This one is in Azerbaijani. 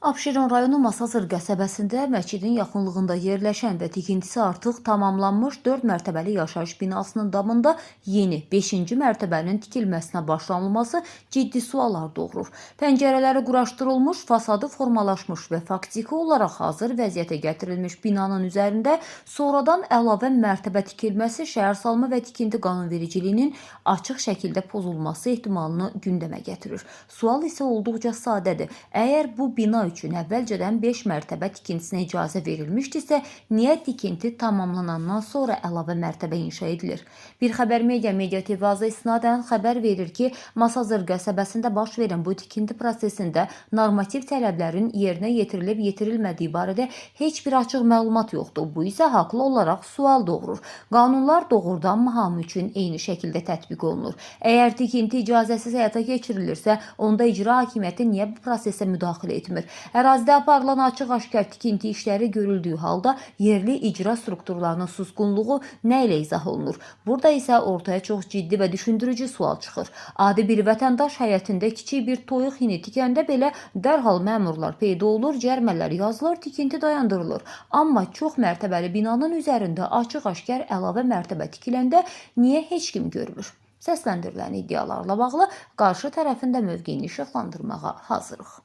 Abşeron rayonu Masazır qəsəbəsində məscidin yaxınlığında yerləşən və tikintisi artıq tamamlanmış 4 mərtəbəli yaşayış binasının damında yeni 5-ci mərtəbənin tikilməsinə başlanılması ciddi suallar doğurur. Pəncərələri quraşdırılmış, fasadı formalaşmış və faktiki olaraq hazır vəziyyətə gətirilmiş binanın üzərində sonradan əlavə mərtəbə tikilməsi şəhərsalma və tikinti qanunvericiliyinin açıq şəkildə pozulması ehtimalını gündəmə gətirir. Sual isə olduqca sadədir. Əgər bu bina üçün əvvəlcədən 5 mərtəbə tikintisinə icazə verilmişdirsə, niyə tikinti tamamlanandan sonra əlavə mərtəbə inşa edilir? Bir xəbər media TV azə isnadən xəbər verir ki, Masazır qəsəbəsində baş verən bu tikinti prosesində normativ tələblərin yerinə yetirilib-yetirilmədiyi barədə heç bir açıq məlumat yoxdur. Bu isə haqlı olaraq sual doğurur. Qanunlar doğrudanmı hamı üçün eyni şəkildə tətbiq olunur? Əgər tikinti icazəsiz həyata keçirilirsə, onda icra hakimiyyəti niyə bu prosesə müdaxilə etmir? Ərazidə aparılan açıq-aşkar tikinti işləri görüldüyü halda yerli icra strukturlarının susqunluğu nə ilə izah olunur? Burada isə ortaya çox ciddi və düşündürücü sual çıxır. Adi bir vətəndaş həyətində kiçik bir toyuq hini tikəndə belə dərhal məmurlar peyda olur, cərimələr yazılır, tikinti dayandırılır. Amma çox mərtəbəli binanın üzərində açıq-aşkar əlavə mərtəbə tikiləndə niyə heç kim görmür? Səsləndirilən iddialarla bağlı qarşı tərəfin də mövqeyini işıqlandırmağa hazırıq.